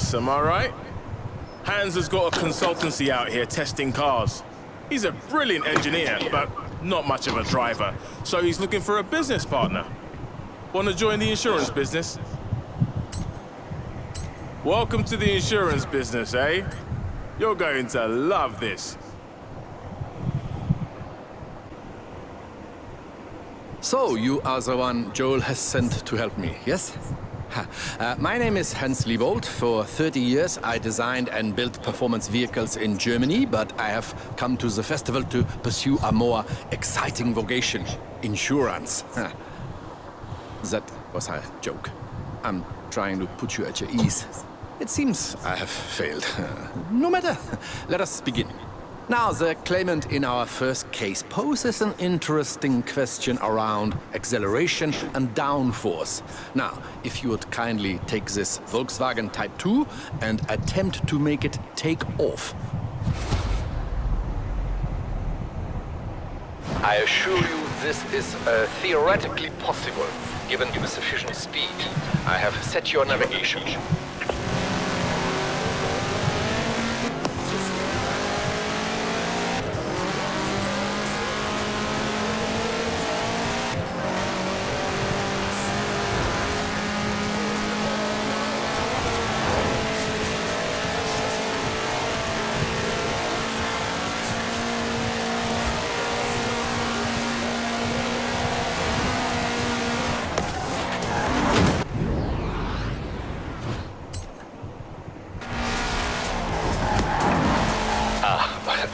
business, am I right? Hans has got a consultancy out here testing cars. He's a brilliant engineer, but not much of a driver, so he's looking for a business partner. Want to join the insurance business? Welcome to the insurance business, eh? You're going to love this. So, you are the one Joel has sent to help me, yes? My name is Hans Liebold. For 30 years, I designed and built performance vehicles in Germany, but I have come to the festival to pursue a more exciting vocation, insurance. That was a joke. I'm trying to put you at your ease. It seems I have failed. No matter, let us begin. Now, the claimant in our first case poses an interesting question around acceleration and downforce. Now, if you would kindly take this Volkswagen Type 2 and attempt to make it take off. I assure you this is theoretically possible, given you sufficient speed. I have set your navigation.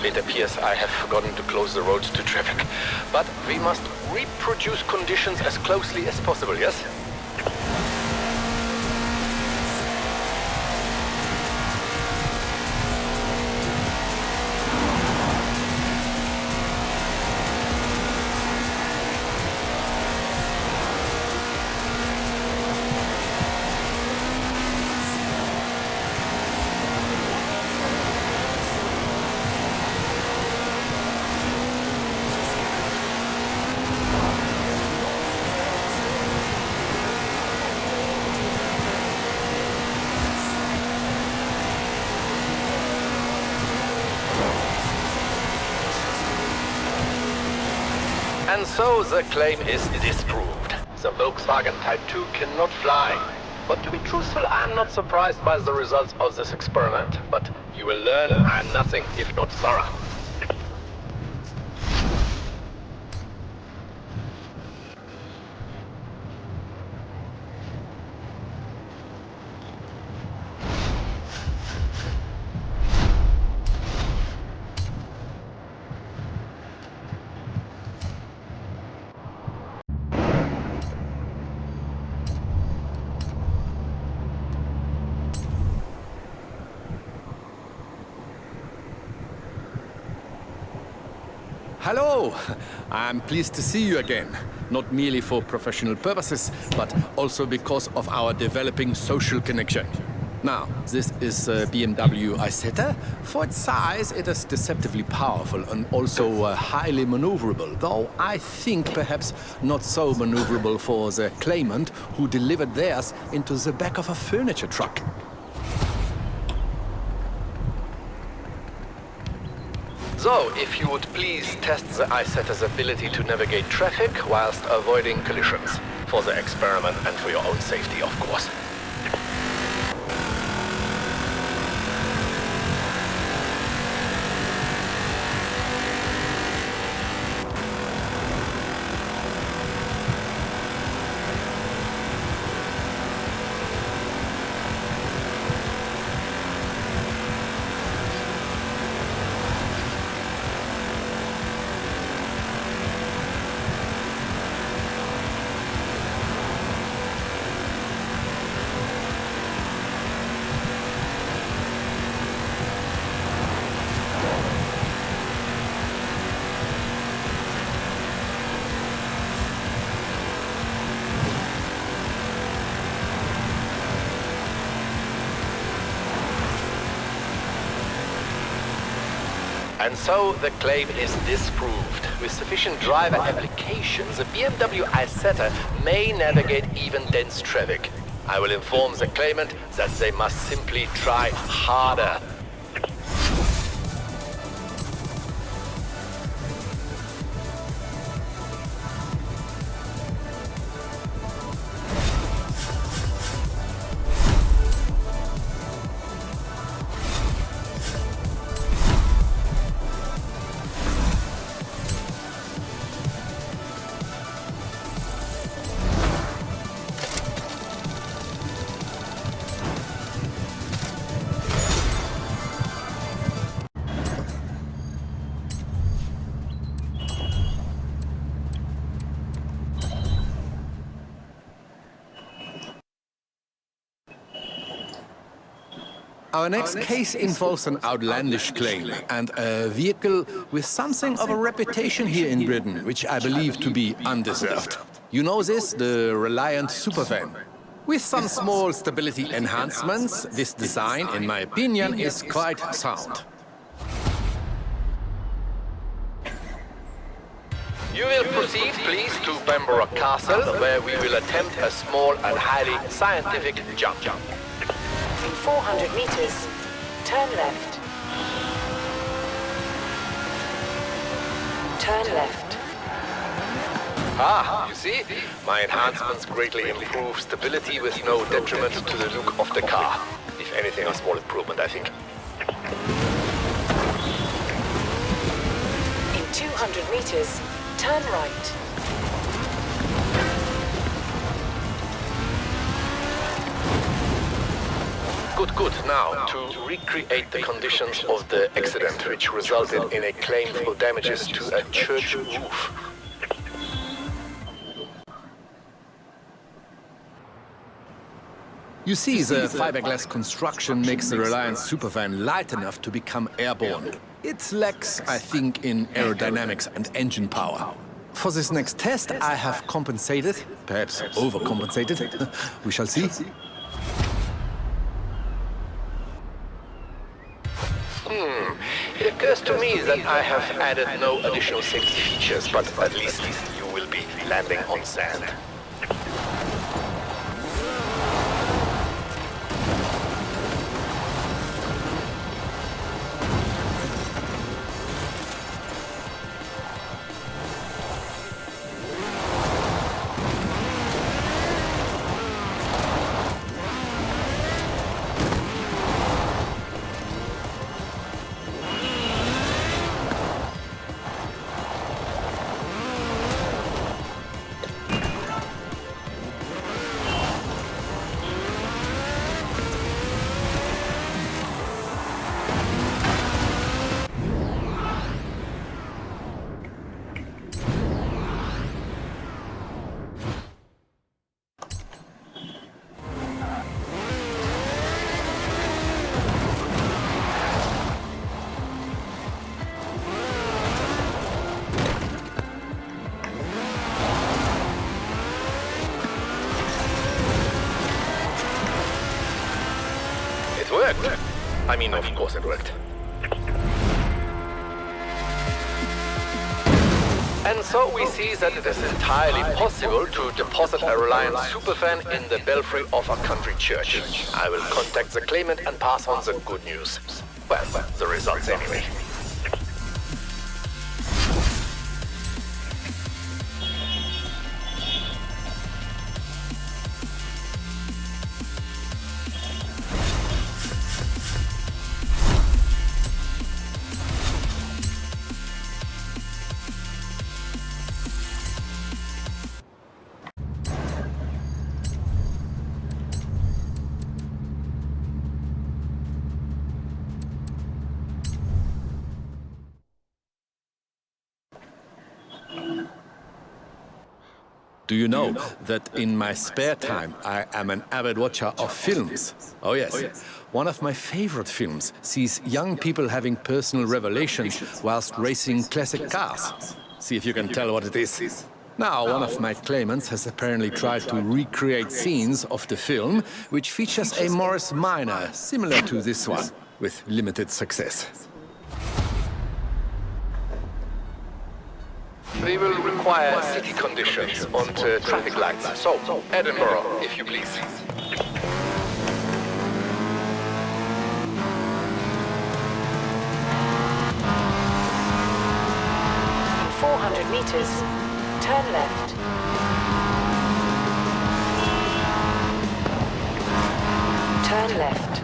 It appears I have forgotten to close the roads to traffic. But we must reproduce conditions as closely as possible, yes? And so the claim is disproved. The Volkswagen Type 2 cannot fly. But to be truthful, I'm not surprised by the results of this experiment. But you will learn I'm nothing if not thorough. Hello! I'm pleased to see you again. Not merely for professional purposes, but also because of our developing social connection. Now, this is a BMW Isetta. For its size, it is deceptively powerful and also highly maneuverable, though I think perhaps not so maneuverable for the claimant who delivered theirs into the back of a furniture truck. So, if you would please test the Isetta's ability to navigate traffic whilst avoiding collisions. For the experiment and for your own safety, of course. And so the claim is disproved. With sufficient driver applications, the BMW Isetta may navigate even dense traffic. I will inform the claimant that they must simply try harder. Our next case involves an outlandish claim and a vehicle with something of a reputation here in Britain, which I believe to be undeserved. You know this, the Reliant Supervan. With some small stability enhancements, this design, in my opinion, is quite sound. You will proceed, please, to Bamborough Castle, where we will attempt a small and highly scientific jump. In 400 meters, turn left. Turn left. Ah, you see? My enhancements greatly improve stability with no detriment to the look of the car. If anything, a small improvement, I think. In 200 meters, turn right. Good. Now, to recreate the conditions of the accident which resulted in a claim for damages to a church roof. You see, the fiberglass construction makes the Reliant Supervan light enough to become airborne. It lacks, I think, in aerodynamics and engine power. For this next test, I have compensated, perhaps overcompensated. We shall see. It occurs to me that I have added no additional safety features, but at least you will be landing on sand. I mean, of course it worked. And so we see that it is entirely possible to deposit a Reliant Supervan in the belfry of a country church. I will contact the claimant and pass on the good news. Well, the results anyway. Do you know that in my spare time I am an avid watcher of films? Oh yes. One of my favorite films sees young people having personal revelations whilst racing classic cars. See if you can tell what it is. Now, one of my claimants has apparently tried to recreate scenes of the film, which features a Morris Minor similar to this one, with limited success. We will require city conditions and traffic lights. So, Edinburgh, if you please. 200 meters, turn left. Turn left.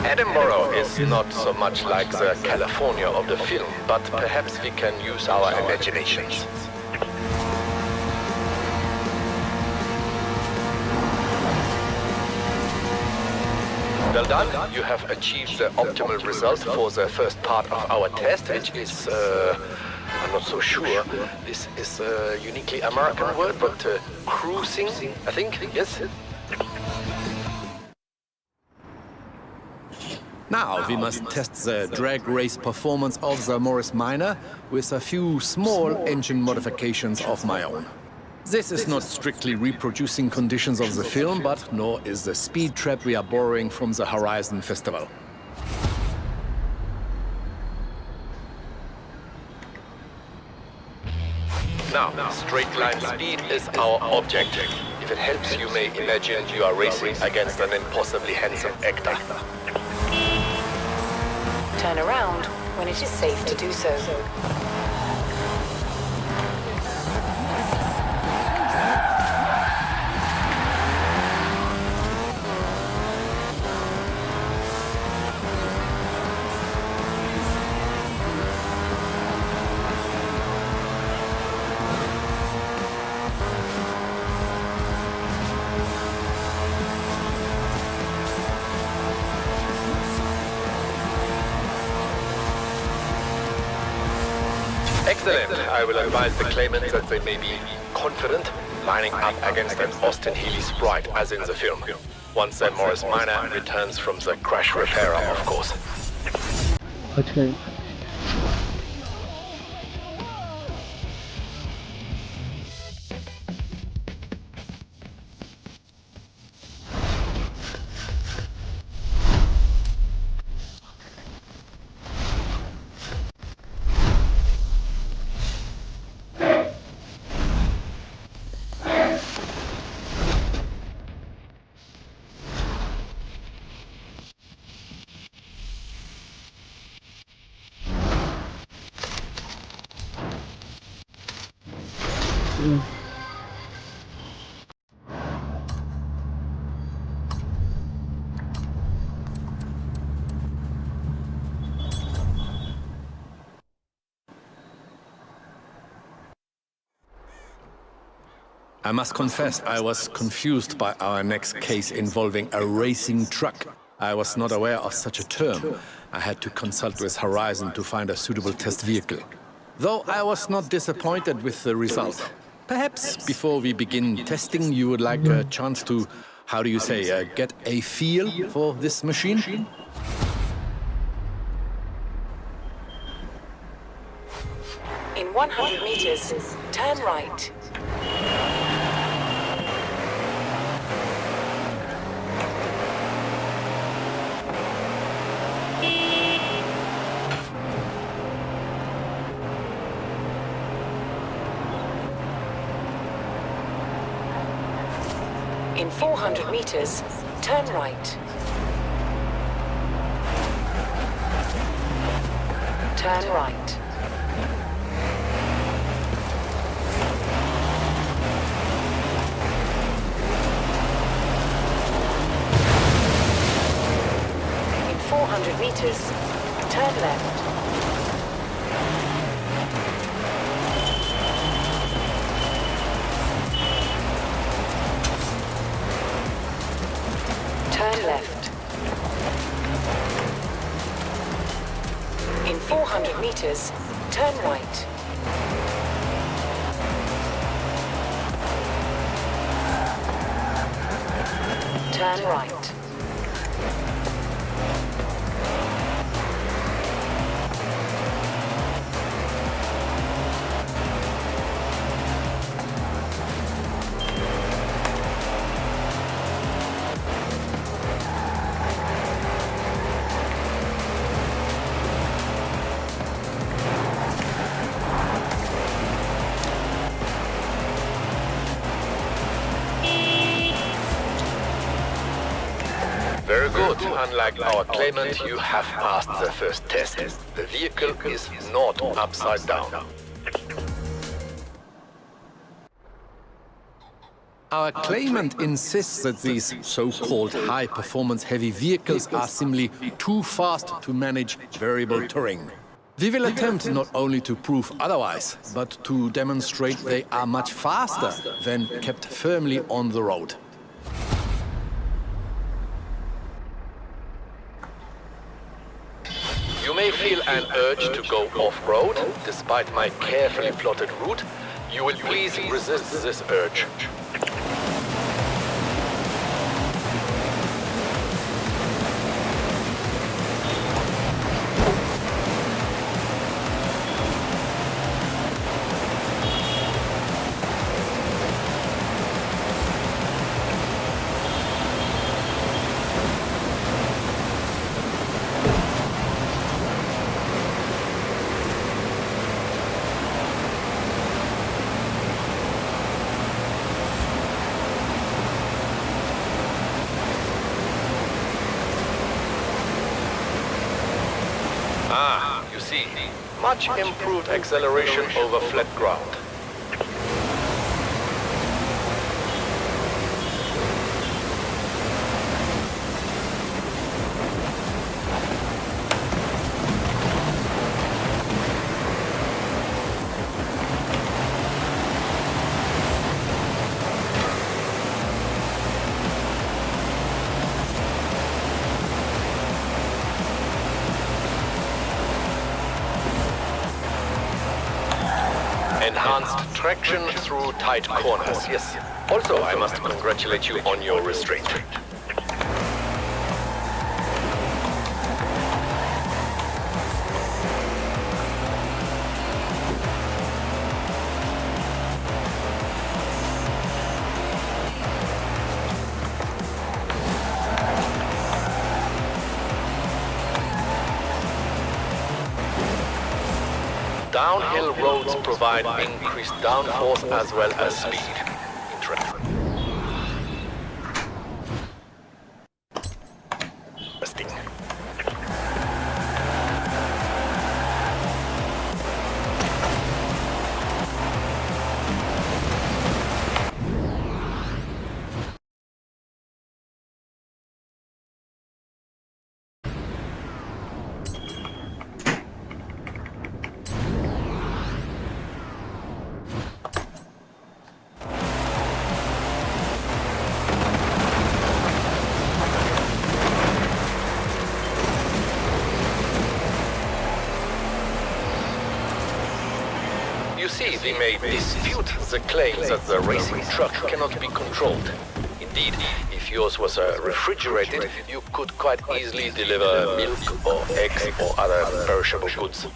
Edinburgh is not so much like the California of the film, but perhaps we can use our imaginations. Well done, you have achieved the optimal result for the first part of our test, which is, I'm not so sure, this is a uniquely American word, but cruising, I think, yes? Now we must test the drag race performance of the Morris Minor with a few small engine modifications of my own. This is not strictly reproducing conditions of the film, but nor is the speed trap we are borrowing from the Horizon Festival. Now, straight line speed is our objective. If it helps, you may imagine you are racing against an impossibly handsome actor. Turn around when it is safe to do so. Excellent. I will advise the claimants that they may be confident lining up against an Austin Healey Sprite, as in the film. Once the Morris Minor returns from the crash repairer, of course. Okay. I must confess, I was confused by our next case involving a racing truck. I was not aware of such a term. I had to consult with Horizon to find a suitable test vehicle. Though I was not disappointed with the result. Perhaps before we begin testing, you would like a chance to, how do you say, get a feel for this machine? In 100 meters, turn right. In 400 meters, turn right. Turn right. In 400 meters, turn left. Turn left. In 400 meters, turn right. Turn right. Very good. Unlike our claimant, you have passed the first test. The vehicle is not upside down. Our claimant insists that these so-called high-performance heavy vehicles are simply too fast to manage variable terrain. We will attempt not only to prove otherwise, but to demonstrate they are much faster when kept firmly on the road. You may feel an urge to go off-road, despite my carefully plotted route. You will please resist this urge. You see, much improved acceleration over flat ground. Enhanced traction through tight corners, yes. Also, I must congratulate you on your restraint. Downhill roads provide increased downforce as well as speed. Interesting. You see, we may dispute the claim that the racing truck cannot be controlled. Indeed, if yours was refrigerated, you could quite easily deliver milk or eggs or other perishable goods.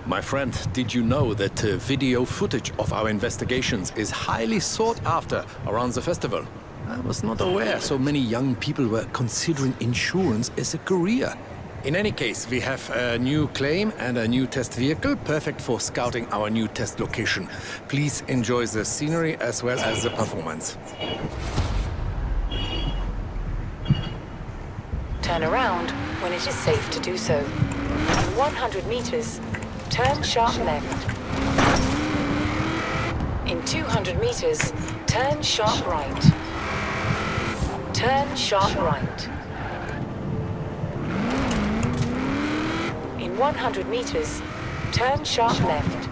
My friend, did you know that video footage of our investigations is highly sought after around the festival? I was not aware so many young people were considering insurance as a career. In any case, we have a new claim and a new test vehicle, perfect for scouting our new test location. Please enjoy the scenery as well as the performance. Turn around when it is safe to do so. In 100 meters, turn sharp left. In 200 meters, turn sharp right. Turn sharp right. In 100 meters, turn sharp left.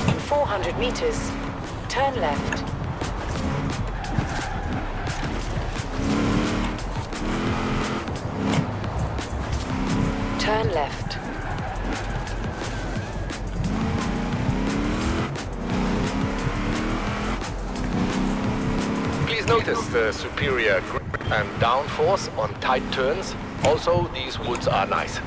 In 400 meters, turn left. Turn left. Please notice the superior grip and downforce on tight turns. Also, these woods are nice.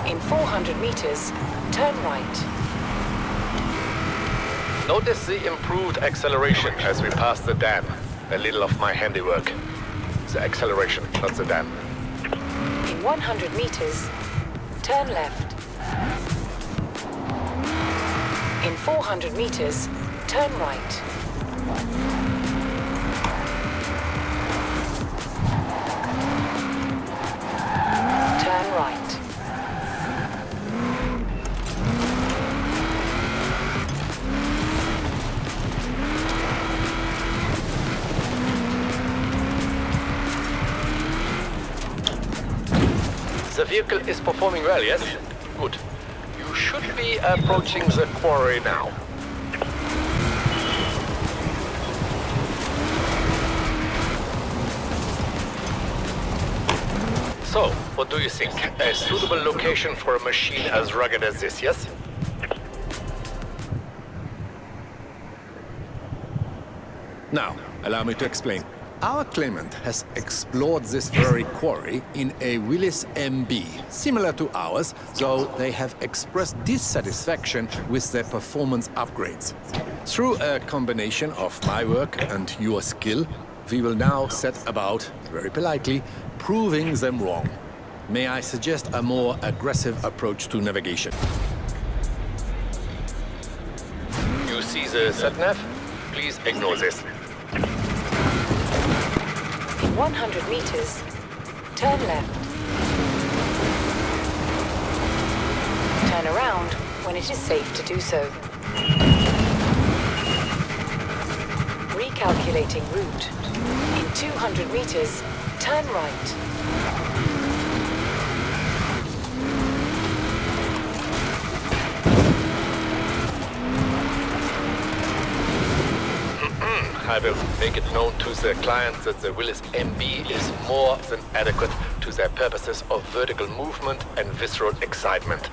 In 400 meters, turn right. Notice the improved acceleration as we pass the dam. A little of my handiwork. The acceleration, not the dam. In 100 meters, turn left. In 400 meters, turn right. Turn right. The vehicle is performing well, yes? Good. You should be approaching the quarry now. So, what do you think? A suitable location for a machine as rugged as this, yes? Now, allow me to explain. Our claimant has explored this very quarry in a Willys MB, similar to ours, though they have expressed dissatisfaction with their performance upgrades. Through a combination of my work and your skill, we will now set about, very politely, proving them wrong. May I suggest a more aggressive approach to navigation? You see the sat-nav? Please ignore this. In 100 meters, turn left. Turn around when it is safe to do so. Recalculating route. In 200 meters, turn right. I will make it known to the client that the Willis MB is more than adequate to their purposes of vertical movement and visceral excitement.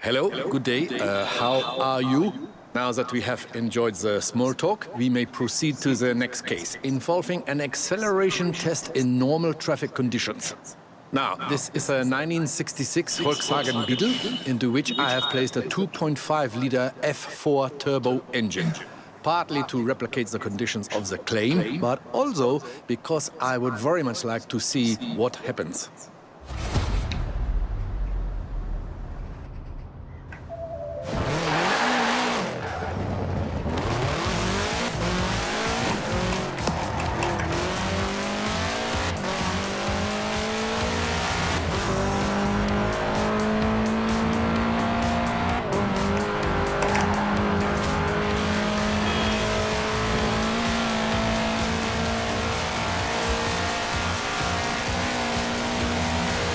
Hello, good day. How are you? Now that we have enjoyed the small talk, we may proceed to the next case, involving an acceleration test in normal traffic conditions. Now, this is a 1966 Volkswagen Beetle, into which I have placed a 2.5-liter F4 turbo engine. Partly to replicate the conditions of the claim, but also because I would very much like to see what happens.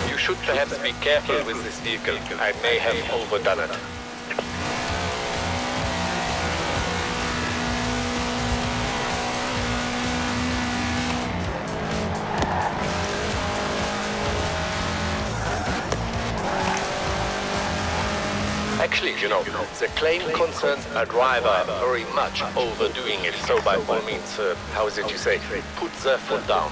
You should perhaps be careful with this vehicle. I may have overdone it. Actually, you know, the claim concerns a driver very much overdoing it. So by all means, how is it you say, put the foot down.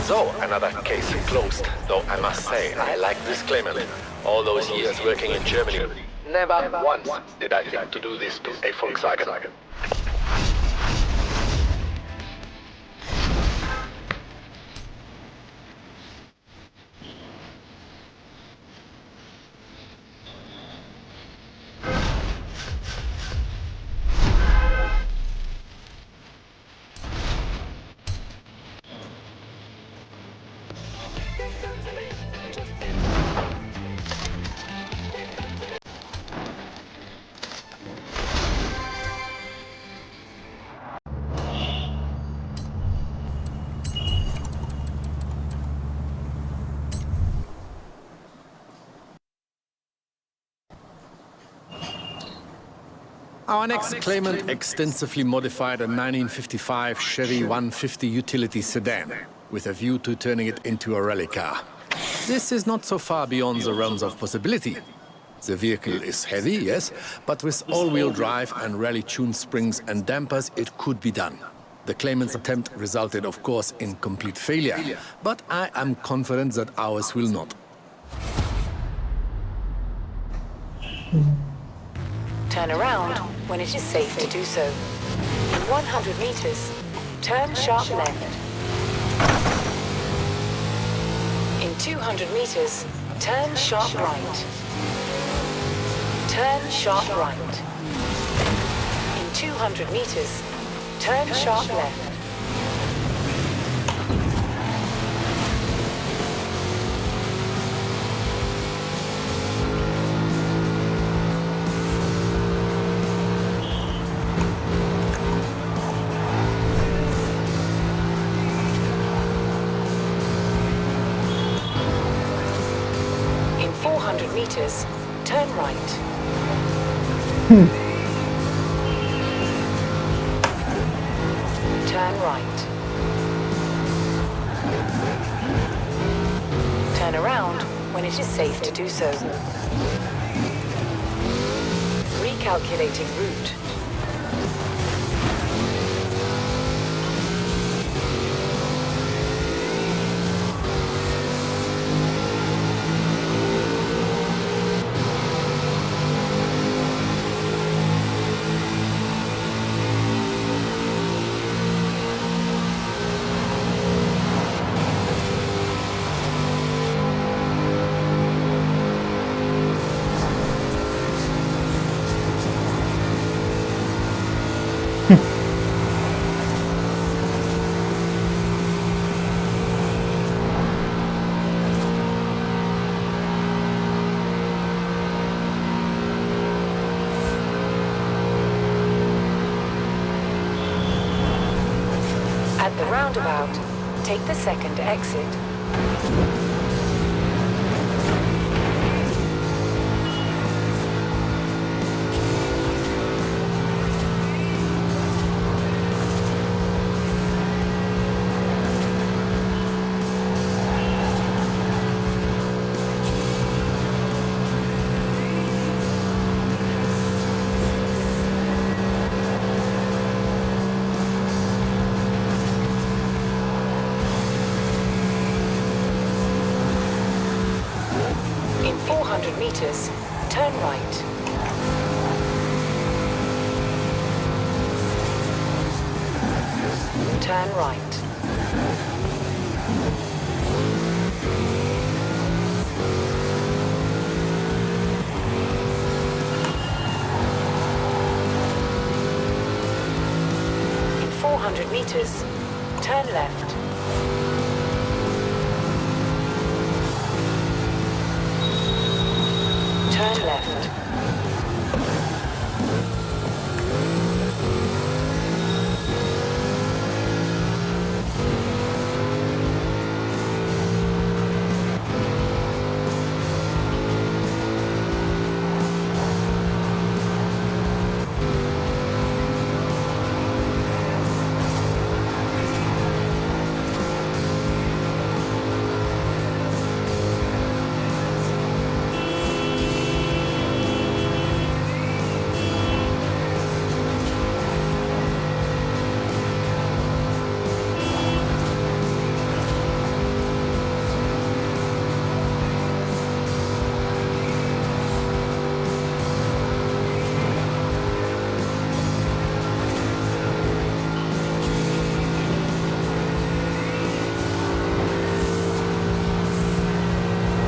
So, another case closed. Though I must say, I like this claimant. All those years working in Germany, never once did I think to do this to a Volkswagen. Our next claimant extensively modified a 1955 Chevy 150 utility sedan, with a view to turning it into a rally car. This is not so far beyond the realms of possibility. The vehicle is heavy, yes, but with all-wheel drive and rally-tuned springs and dampers, it could be done. The claimant's attempt resulted, of course, in complete failure, but I am confident that ours will not. Turn around when it is safe to do so. In 100 meters, turn sharp left. In 200 meters, turn sharp right. Turn sharp right. In 200 meters, turn sharp left. In 400 meters, turn right. Turn right. Turn around when it is safe to do so. Recalculating route. At the roundabout, take the second exit. In 400 meters, turn right. Turn right. In 400 meters, turn left. Turn left.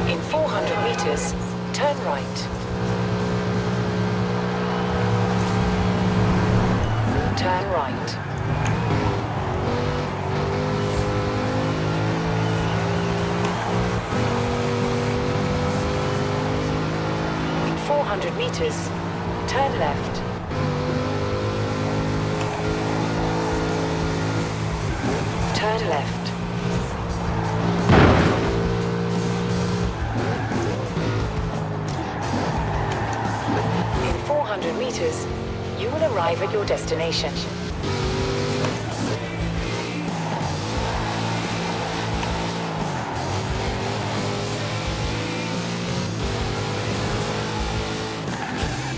In 400 meters, turn right. Turn right. In 400 meters, turn left. Turn left. In 400 meters, you will arrive at your destination.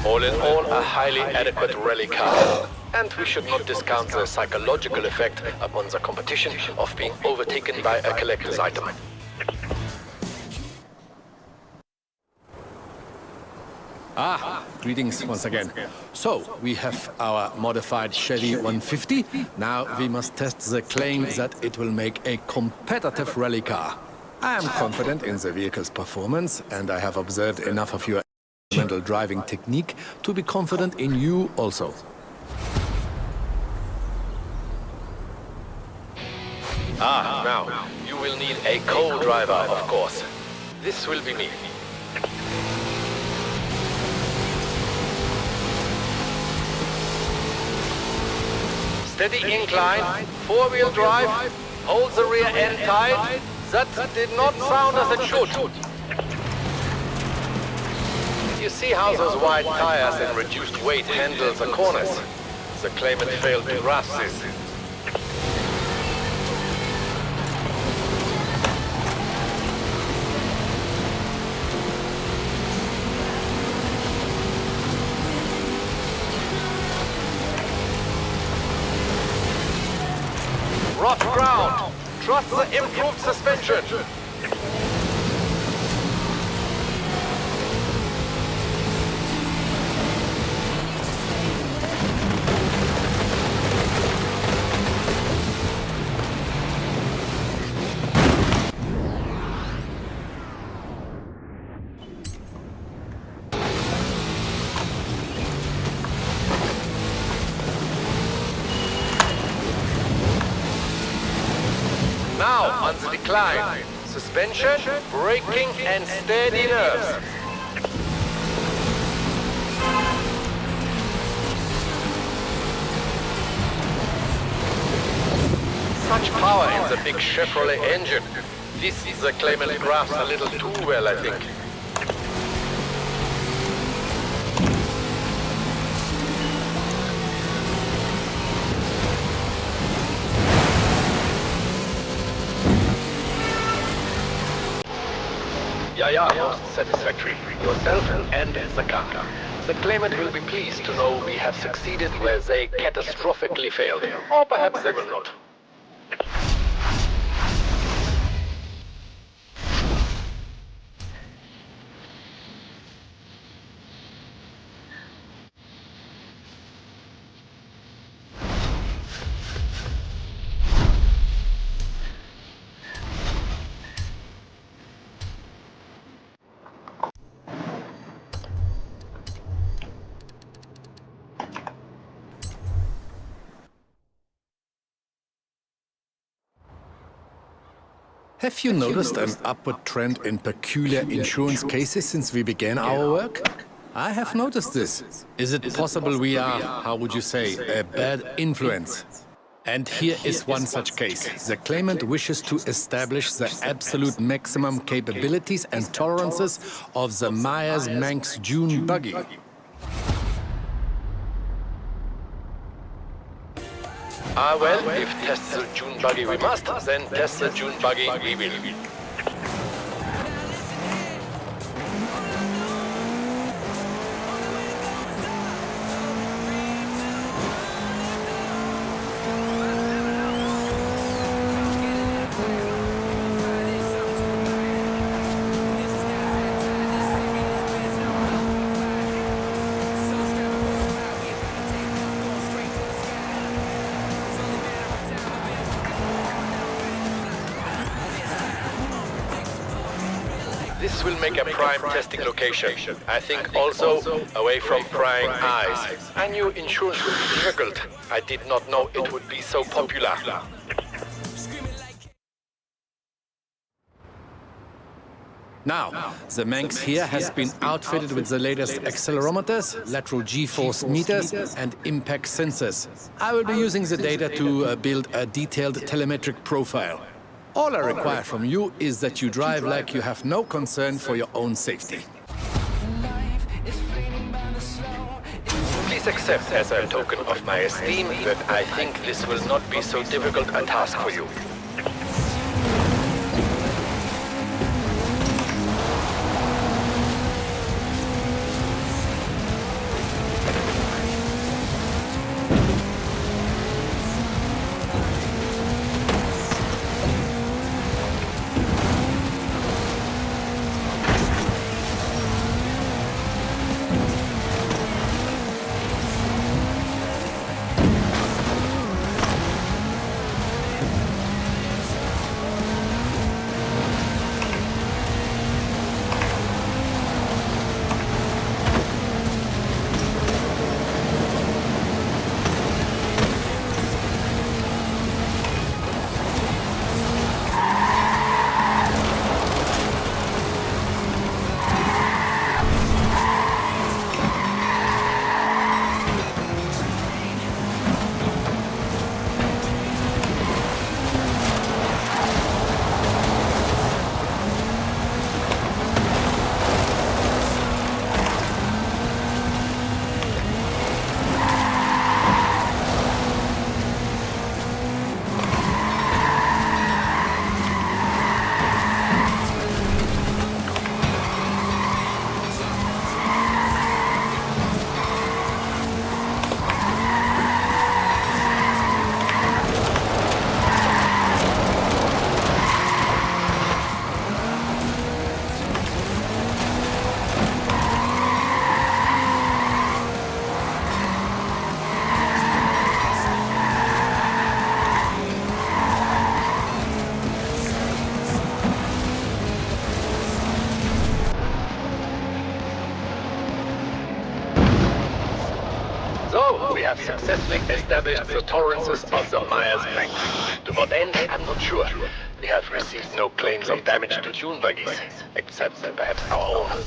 All in all, a highly adequate rally car. And we should not discount the psychological effect upon the competition of being overtaken by a collector's item. Greetings once again. So, we have our modified Chevy 150. Now we must test the claim that it will make a competitive rally car. I am confident in the vehicle's performance, and I have observed enough of your mental driving technique to be confident in you also. Now, you will need a co-driver, of course. This will be me. Steady incline, four-wheel drive, hold the rear end tight. That did not sound as it should. You see how those wide tires and reduced weight handle the corners? The claimant failed to grasp this. Rough ground. Trust the improved suspension. Now, on the decline. Suspension, braking, and steady nerves. Such power in the big Chevrolet engine. This is the claimant grasps a little too well, I think. Yeah, most satisfactory. Yourself and the car. The claimant will be pleased to know we have succeeded where they catastrophically failed. Or perhaps they will not. Have you noticed an upward trend in peculiar insurance cases since we began our work? I have noticed this. Is it possible we are, how would you say, a bad influence? And here is one such case. The claimant wishes to establish the absolute maximum capabilities and tolerances of the Myers-Manx Dune buggy. Well, if test the Dune buggy we must, then test the Dune buggy we will. This will make a prime testing location. I think also away from prying eyes. I knew insurance would be difficult. I did not know it would be so popular. Now, the Manx here has been outfitted with the latest accelerometers, lateral G-force meters, and impact sensors. I will be using the data to build a detailed telemetric profile. All I require from you is that you drive like you have no concern for your own safety. Please accept as a token of my esteem that I think this will not be so difficult a task for you. have successfully established the tolerances of the Myers Bank. To what end, I'm not sure. We have received no claims of damage to dune buggies, except perhaps our own.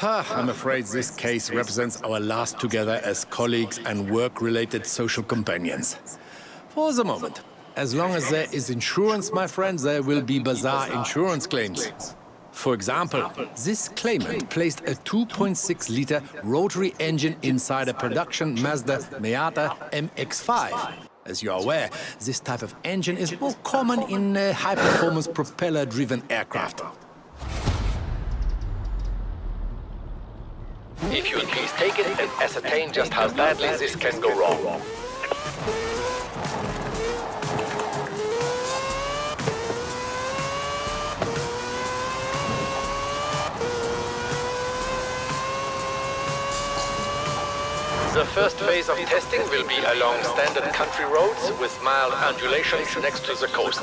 I'm afraid this case represents our last together as colleagues and work-related social companions. For the moment. As long as there is insurance, my friends, there will be bizarre insurance claims. For example, this claimant placed a 2.6-liter rotary engine inside a production Mazda Miata MX-5. As you are aware, this type of engine is more common in high-performance propeller-driven aircraft. If you would please take it and ascertain just how badly this can go wrong. The first phase of testing will be along standard country roads with mild undulations next to the coast.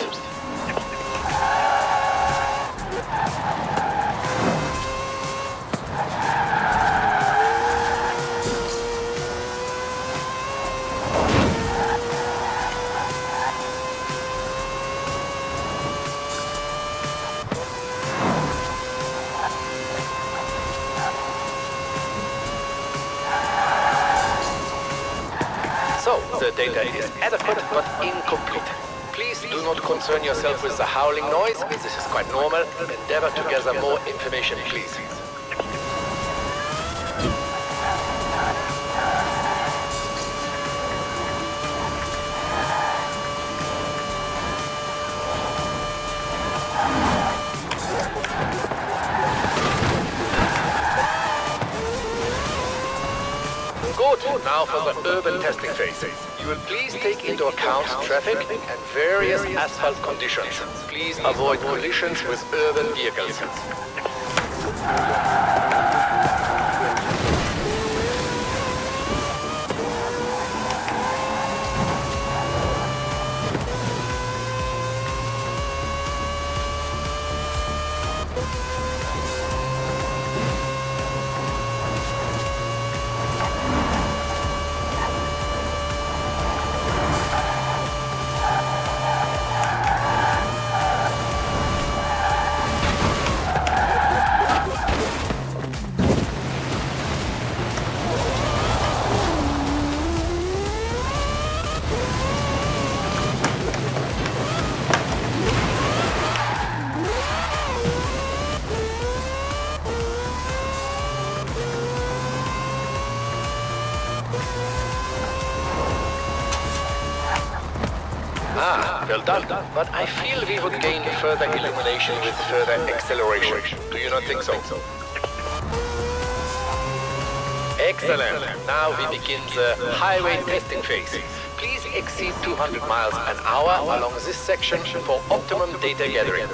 The data is adequate but incomplete. Please do not concern yourself with the howling noise. This is quite normal. Endeavor to gather more information, please. Good. Now for the urban testing phase. You will please take into account traffic and various asphalt conditions. Please avoid collisions with urban vehicles. Well done. But I feel we would gain further illumination with further acceleration. Do you not think so? Excellent. Now we begin the highway testing phase. Please exceed 200 miles an hour along this section for optimum data gathering.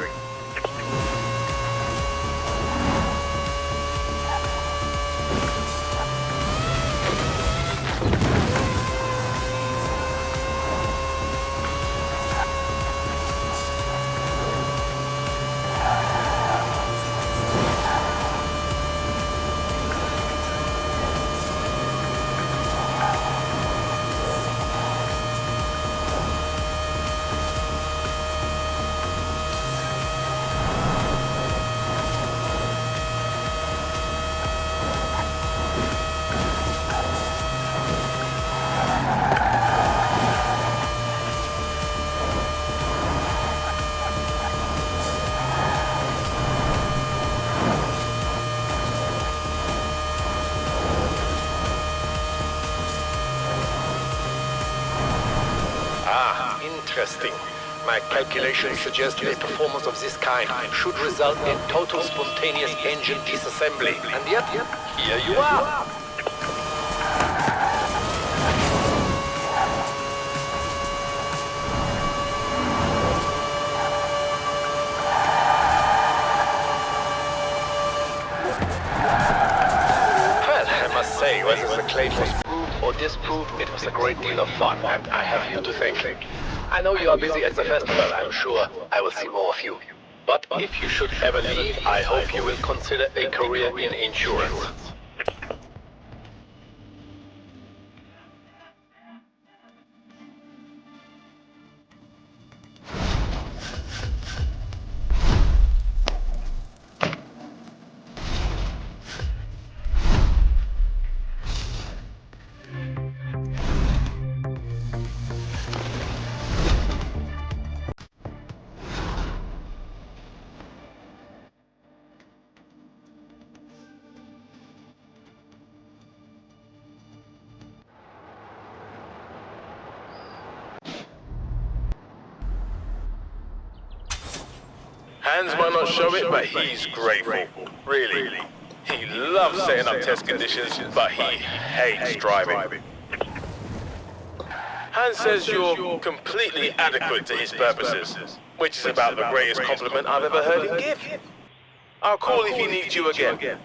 Interesting. My calculations suggest a performance of this kind should result in total spontaneous engine disassembly. And yet, here you are. Well, I must say, whether the claim was proved or disproved, it was a great deal of fun, and I have you to thank. I know you are busy at the festival. I'm sure I will see more of you. But if you should ever leave, I hope you will consider a career in insurance. Hans might not show it, but he's grateful. Really. He loves setting up test conditions, but he hates driving. Hans says you're completely adequate to his purposes, which is about the greatest compliment I've ever heard him give. I'll call if he needs you again.